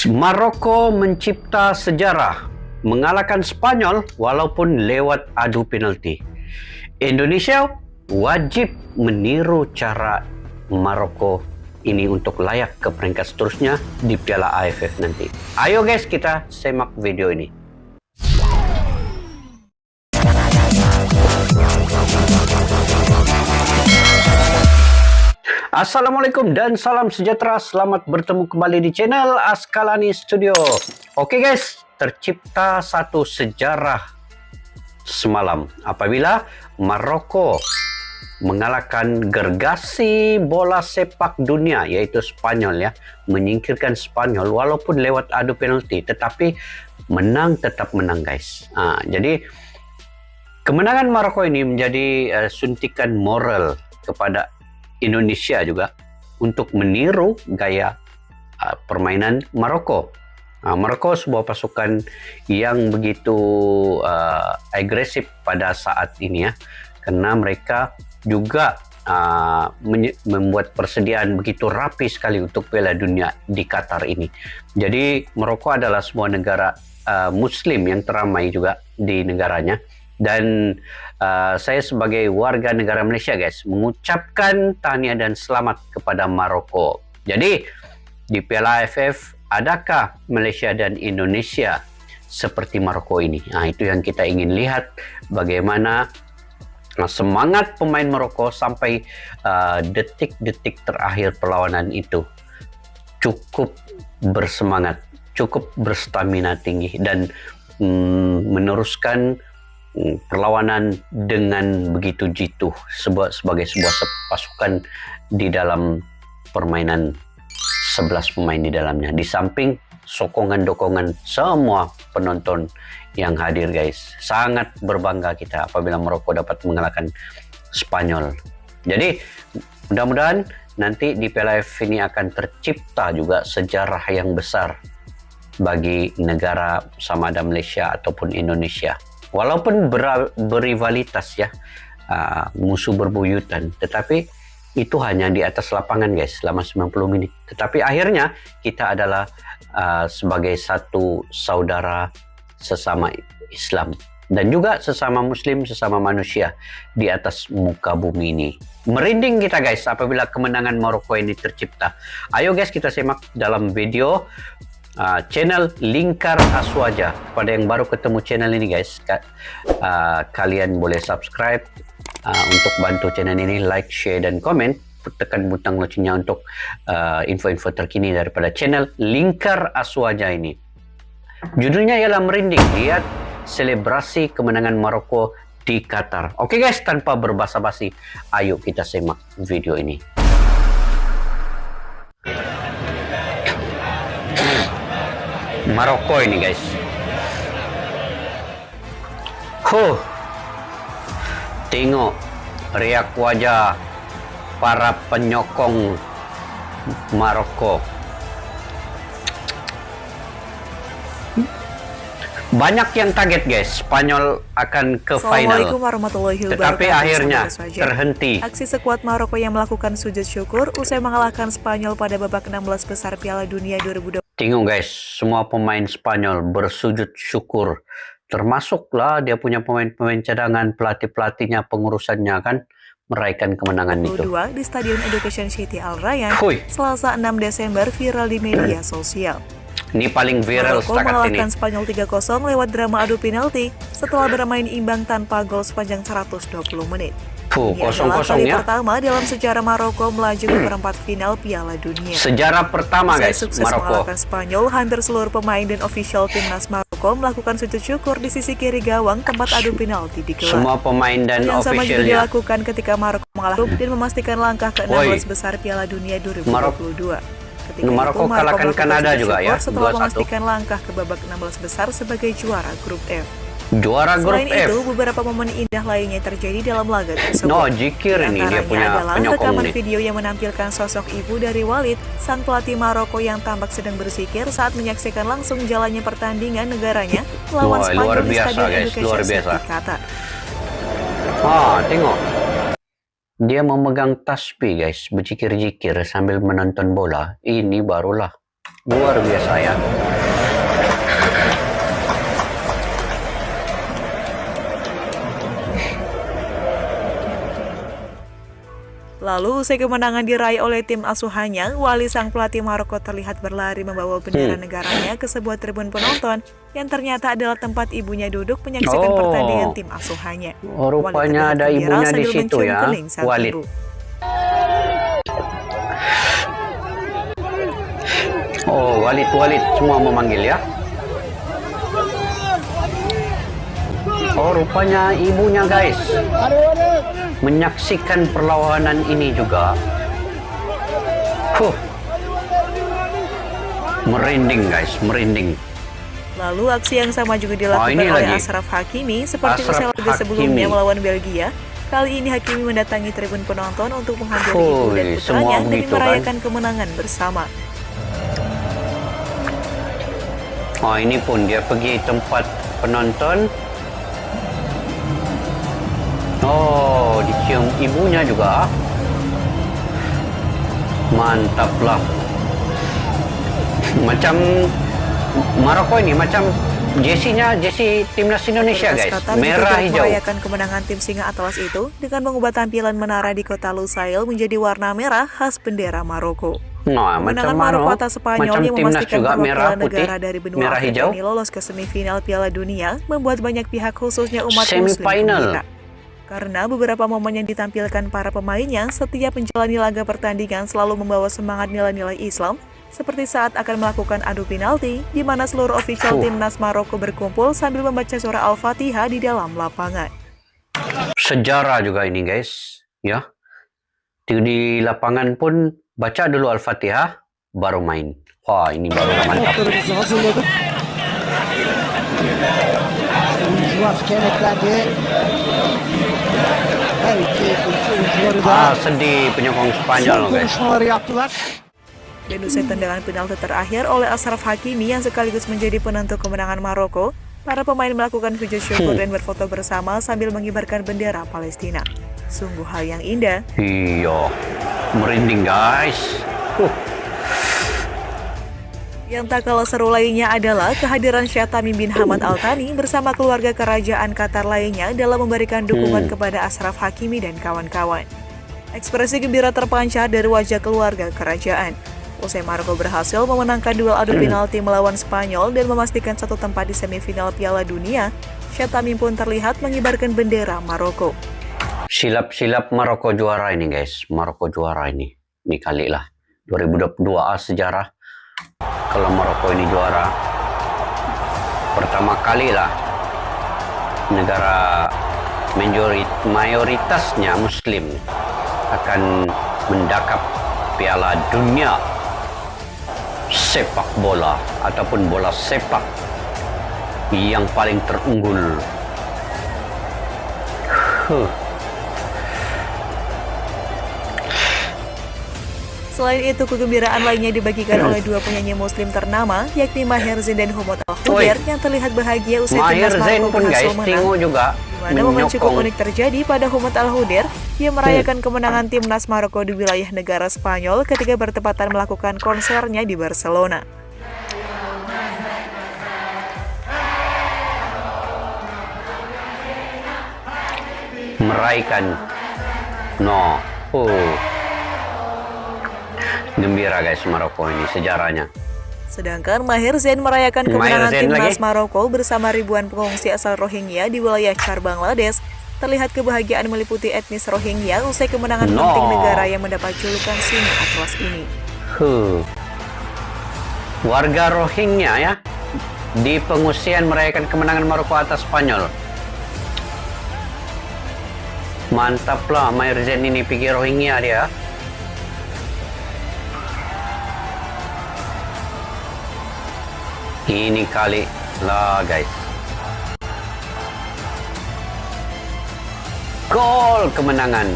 Maroko mencipta sejarah, mengalahkan Spanyol walaupun lewat adu penalti. Indonesia wajib meniru cara Maroko ini untuk layak ke peringkat seterusnya di Piala AFF nanti. Ayo guys, kita simak video ini. Assalamualaikum dan salam sejahtera. Selamat bertemu kembali di channel Askalani Studio. Oke guys, tercipta satu sejarah semalam apabila Maroko mengalahkan gergasi bola sepak dunia yaitu Spanyol, ya, menyingkirkan Spanyol walaupun lewat adu penalti, tetapi tetap menang guys. Jadi kemenangan Maroko ini menjadi suntikan moral kepada Indonesia juga untuk meniru gaya permainan Maroko. Maroko sebuah pasukan yang begitu agresif pada saat ini, ya, karena mereka juga membuat persediaan begitu rapi sekali untuk Piala Dunia di Qatar ini. Jadi Maroko adalah sebuah negara Muslim yang teramai juga di negaranya. Dan saya sebagai warga negara Malaysia guys, mengucapkan tahniah dan selamat kepada Maroko. Jadi di Piala AFF, adakah Malaysia dan Indonesia seperti Maroko ini? Itu yang kita ingin lihat, bagaimana semangat pemain Maroko sampai detik-detik terakhir perlawanan itu. Cukup bersemangat, cukup berstamina tinggi, dan meneruskan perlawanan dengan begitu jitu sebagai sebuah pasukan di dalam permainan 11 pemain di dalamnya, di samping sokongan-dokongan semua penonton yang hadir guys. Sangat berbangga kita apabila Maroko dapat mengalahkan Spanyol. Jadi mudah-mudahan nanti di Piala AFF ini akan tercipta juga sejarah yang besar bagi negara sama ada Malaysia ataupun Indonesia. Walaupun berrivalitas, ya, musuh berbuyutan, tetapi itu hanya di atas lapangan guys selama 90 menit. Tetapi akhirnya kita adalah sebagai satu saudara sesama Islam dan juga sesama Muslim, sesama manusia di atas muka bumi ini. Merinding kita guys apabila kemenangan Maroko ini tercipta. Ayo guys, kita simak dalam video channel Lingkar Aswaja. Pada yang baru ketemu channel ini guys, kalian boleh subscribe untuk bantu channel ini, like, share, dan komen. Tekan butang loncengnya untuk info-info terkini daripada channel Lingkar Aswaja ini. Judulnya ialah Merinding, lihat selebrasi kemenangan Maroko di Qatar. Oke guys, tanpa berbasa-basi, ayo kita simak video ini. Maroko ini guys. Tengok riak wajah para penyokong Maroko. Banyak yang kaget guys, Spanyol akan ke final. Tetapi akhirnya terhenti. Aksi sekuat Maroko yang melakukan sujud syukur usai mengalahkan Spanyol pada babak 16 besar Piala Dunia 2020. Tengok guys, semua pemain Spanyol bersujud syukur. Termasuklah dia punya pemain-pemain cadangan, pelatih-pelatihnya, pengurusannya kan meraihkan kemenangan itu. Di Stadion Education City Al Rayyan, Selasa 6 Desember viral di media sosial. Ini paling viral Maroko mengalahkan Spanyol 3-0 lewat drama adu penalti setelah bermain imbang tanpa gol sepanjang 120 menit. Ini adalah kali pertama dalam sejarah Maroko melaju ke perempat final Piala Dunia. Sejarah pertama guys, sukses Maroko mengalahkan Spanyol, hampir seluruh pemain dan ofisial timnas Maroko melakukan sujud syukur di sisi kiri gawang tempat adu penalti digelar. Semua pemain dan yang sama juga ofisialnya dilakukan ketika Maroko mengalahkan dan memastikan langkah ke-16 besar Piala Dunia 2022. Ketika Maroko kalahkan Kanada juga ya, setelah memastikan langkah ke babak 16 besar sebagai juara grup F. Juara grup Selain F. itu, beberapa momen indah lainnya terjadi dalam laga tersebut. Jikir ini dia punya adalah penyokong rekaman nih. video yang menampilkan sosok ibu dari Walid, sang pelatih Maroko yang tampak sedang bersikir saat menyaksikan langsung jalannya pertandingan negaranya melawan Spanyol di Stadion Education City Qatar. Tengok. Dia memegang tasbih guys, berzikir-zikir sambil menonton bola. Ini barulah Luar biasa ya. Lalu usai kemenangan diraih oleh tim asuhannya, Wali sang pelatih Maroko terlihat berlari membawa bendera negaranya ke sebuah tribun penonton yang ternyata adalah tempat ibunya duduk menyaksikan pertandingan tim asuhannya. Rupanya ada ibunya di situ ya, Walid. Oh, Walid semua memanggil ya. Oh, rupanya ibunya guys menyaksikan perlawanan ini juga. Merinding guys, merinding. Lalu aksi yang sama juga dilakukan oleh Achraf Hakimi seperti usai laga sebelumnya melawan Belgia. Kali ini Hakimi mendatangi tribun penonton untuk menghampiri ibu dan putranya demi merayakan kemenangan bersama. Oh, ini pun dia pergi tempat penonton. Oh, dicium ibunya juga. Mantaplah. Macam Maroko ini, macam jersey timnas Indonesia guys, merah hijau. Merayakan kemenangan tim Singa Atlas itu dengan mengubah tampilan menara di kota Lusail menjadi warna merah khas bendera Maroko. Kemenangan Maroko atas Spanyol yang memastikan perwakilan negara dari benua Afrika ini lolos ke semifinal Piala Dunia membuat banyak pihak khususnya umat Muslim gembira. Karena beberapa momen yang ditampilkan para pemainnya setiap menjalani laga pertandingan selalu membawa semangat nilai-nilai Islam, seperti saat akan melakukan adu penalti, di mana seluruh ofisial timnas Maroko berkumpul sambil membaca surah Al-Fatihah di dalam lapangan. Sejarah juga ini guys, ya. Di lapangan pun baca dulu Al-Fatihah, baru main. Wah, ini baru mantap. Sedih penyokong Spanyol guys. Dan usai tendangan penalti terakhir oleh Achraf Hakimi yang sekaligus menjadi penentu kemenangan Maroko, para pemain melakukan sujud syukur dan berfoto bersama sambil mengibarkan bendera Palestina. Sungguh hal yang indah. Iya, merinding guys. Yang tak kalah seru lainnya adalah kehadiran Syekh Tamim bin Hamad Al Thani bersama keluarga kerajaan Qatar lainnya dalam memberikan dukungan kepada Achraf Hakimi dan kawan-kawan. Ekspresi gembira terpancar dari wajah keluarga kerajaan. Usai Maroko berhasil memenangkan duel adu penalti melawan Spanyol dan memastikan satu tempat di semifinal Piala Dunia, Syekh Tamim pun terlihat mengibarkan bendera Maroko. Silap-silap Maroko juara ini guys, Maroko juara ini. Ini kali lah 2022 sejarah kalau Maroko ini juara. Pertama kali lah negara mayoritasnya Muslim akan mendakap Piala Dunia sepak bola ataupun bola sepak yang paling terunggul. Selain itu, kegembiraan lainnya dibagikan oleh dua penyanyi Muslim ternama, yakni Maher Zain dan Humut Al-Khudair, yang terlihat bahagia usai timnas Maroko berhasil menang. Di mana momen cukup unik terjadi pada Humut Al-Khudair, yang merayakan kemenangan timnas Maroko di wilayah negara Spanyol ketika bertepatan melakukan konsernya di Barcelona. Meraihkan gembira guys Maroko ini sejarahnya. Sedangkan Maher Zain merayakan kemenangan timnas Maroko bersama ribuan pengungsi asal Rohingya di wilayah Char, Bangladesh. Terlihat kebahagiaan meliputi etnis Rohingya usai kemenangan penting negara yang mendapat julukan Singa Atlas ini. Warga Rohingya ya di pengungsian merayakan kemenangan Maroko atas Spanyol. Mantaplah Maher Zain ini pergi Rohingya dia. Ini kali lah guys. Gol kemenangan.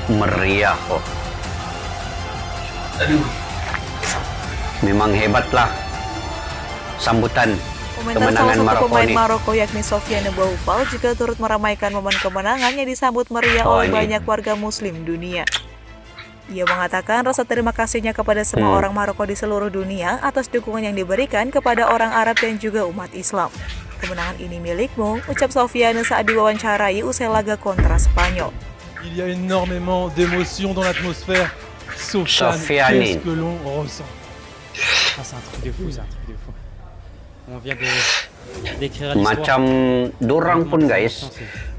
Meriah kok. Memang hebatlah sambutan Komentar salah satu pemain Maroko yakni Sofiane Boufal juga turut meramaikan momen kemenangan yang disambut meriah oleh banyak warga muslim dunia. Ia mengatakan rasa terima kasihnya kepada semua orang Maroko di seluruh dunia atas dukungan yang diberikan kepada orang Arab dan juga umat Islam. Kemenangan ini milikmu, ucap Sofiane saat diwawancarai usai laga kontra Spanyol. Il y a énormément d'émotions dans l'atmosphère. Sofiane, qu'est-ce que l'on ressent? Ah, c'est un truc de fou, c'est un truc de fou. On vient d'écrire l'histoire. Macam dorang pun guys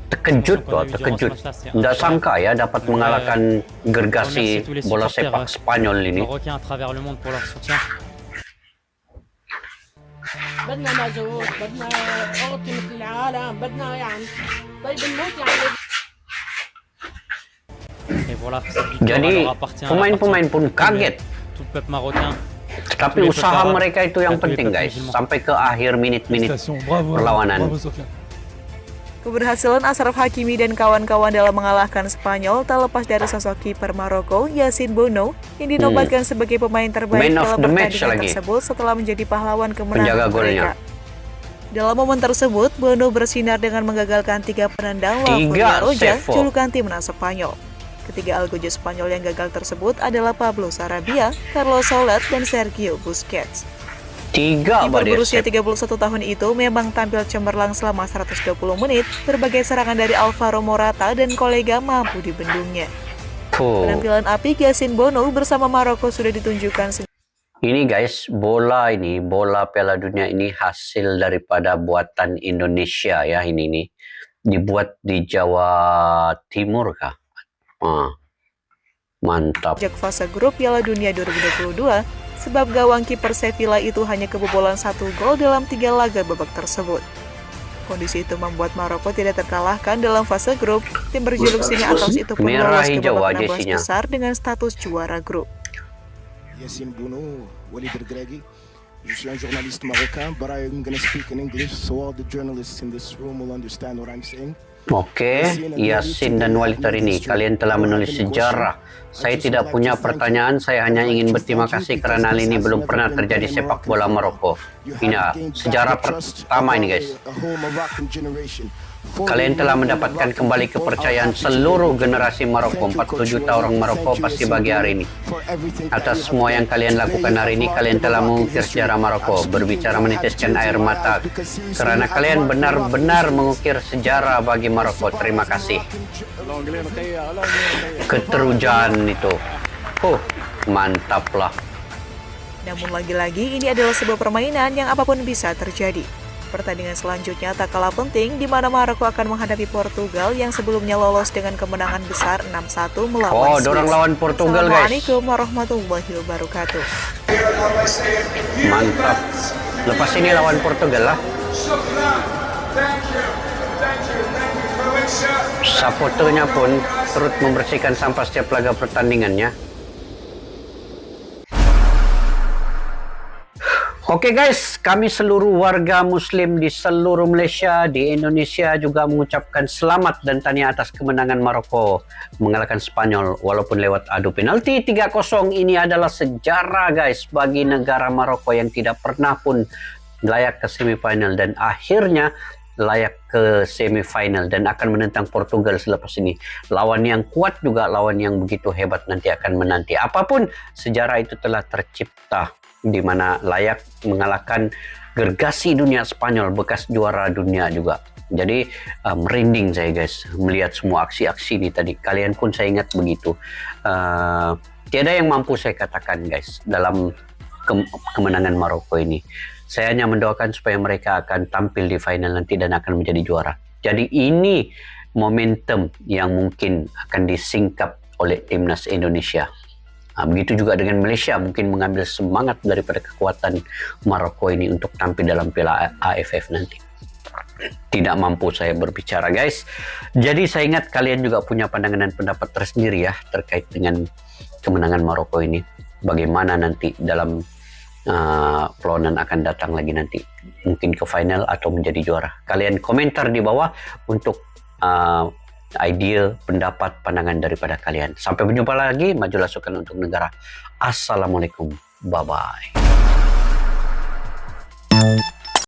terkejut loh, terkejut. Nggak sangka ya dapat mengalahkan gergasi bola sepak Spanyol ini. Marocains à travers le monde pour leur soutien. بدنا مازوت بدنا أوطي مثل العالم بدنا يعني طيب الموت يعني. Et voilà, jadi pemain-pemain pun kaget. Tout le peuple marocain. Tapi usaha mereka itu yang penting guys, sampai ke akhir menit-menit perlawanan. Keberhasilan Achraf Hakimi dan kawan-kawan dalam mengalahkan Spanyol tak lepas dari sosok kiper Maroko, Yassine Bounou, yang dinobatkan sebagai pemain terbaik dalam pertandingan tersebut setelah menjadi pahlawan kemenangan mereka. Dalam momen tersebut, Bounou bersinar dengan menggagalkan 3 penendang La Roja, julukan timnas Spanyol. Ketiga algojo Spanyol yang gagal tersebut adalah Pablo Sarabia, Carlos Soler, dan Sergio Busquets. Kiper berusia 31 tahun itu memang tampil cemerlang selama 120 menit, berbagai serangan dari Alvaro Morata dan kolega mampu dibendungnya. Penampilan apik Yassine Bounou bersama Maroko sudah ditunjukkan. Ini guys, bola Piala Dunia ini hasil daripada buatan Indonesia ya, ini nih. Dibuat di Jawa Timur kah? Mantap. Sejak fase grup Piala Dunia 2022, sebab gawang kiper Sevilla itu hanya kebobolan 1 gol dalam 3 laga babak tersebut. Kondisi itu membuat Maroko tidak terkalahkan dalam fase grup. Tim berjuluk Singa Atas itu pun lolos ke babak 16 besar dengan status juara grup. Yassine Bounou, Walid Regragui. Je suis un journaliste marocain, but I'm going to speak in English so all the journalists in this room will understand what I'm saying. Oke, Yasin dan Walid hari ini, kalian telah menulis sejarah. Saya tidak punya pertanyaan, saya hanya ingin berterima kasih karena hal ini belum pernah terjadi sepak bola Maroko. Ini sejarah pertama ini guys. Kalian telah mendapatkan kembali kepercayaan seluruh generasi Maroko. 47 juta orang Maroko pasti bagi hari ini. Atas semua yang kalian lakukan hari ini, kalian telah mengukir sejarah Maroko. Berbicara menitiskan air mata. Karena kalian benar-benar mengukir sejarah bagi Maroko. Terima kasih. Keterujan itu. Mantap lah. Namun lagi-lagi ini adalah sebuah permainan yang apapun bisa terjadi. Pertandingan selanjutnya tak kalah penting, di mana Maroko akan menghadapi Portugal yang sebelumnya lolos dengan kemenangan besar 6-1 melawan Swiss. Dorang lawan Portugal guys. Assalamualaikum warahmatullahi wabarakatuh. Mantap. Lepas ini lawan Portugal lah. Supporternya pun turut membersihkan sampah setiap laga pertandingannya. Oke guys, kami seluruh warga muslim di seluruh Malaysia, di Indonesia juga mengucapkan selamat dan tahniah atas kemenangan Maroko mengalahkan Spanyol walaupun lewat adu penalti 3-0. Ini adalah sejarah guys bagi negara Maroko yang tidak pernah pun layak ke semifinal dan akhirnya layak ke semifinal dan akan menentang Portugal selepas ini. Lawan yang kuat juga, lawan yang begitu hebat nanti akan menanti. Apapun, sejarah itu telah tercipta di mana layak mengalahkan gergasi dunia Spanyol, bekas juara dunia juga. Jadi merinding saya guys melihat semua aksi-aksi ini tadi. Kalian pun saya ingat begitu. Tiada yang mampu saya katakan guys dalam kemenangan Maroko ini. Saya hanya mendoakan supaya mereka akan tampil di final nanti dan akan menjadi juara. Jadi ini momentum yang mungkin akan disingkap oleh timnas Indonesia. Begitu juga dengan Malaysia, mungkin mengambil semangat daripada kekuatan Maroko ini untuk tampil dalam Piala AFF nanti. Tidak mampu saya berbicara guys. Jadi saya ingat kalian juga punya pandangan dan pendapat tersendiri ya terkait dengan kemenangan Maroko ini. Bagaimana nanti dalam perlawanan akan datang lagi nanti. Mungkin ke final atau menjadi juara. Kalian komentar di bawah untuk idea, pendapat, pandangan daripada kalian. Sampai berjumpa lagi. Majulah sukan untuk negara. Assalamualaikum. Bye-bye.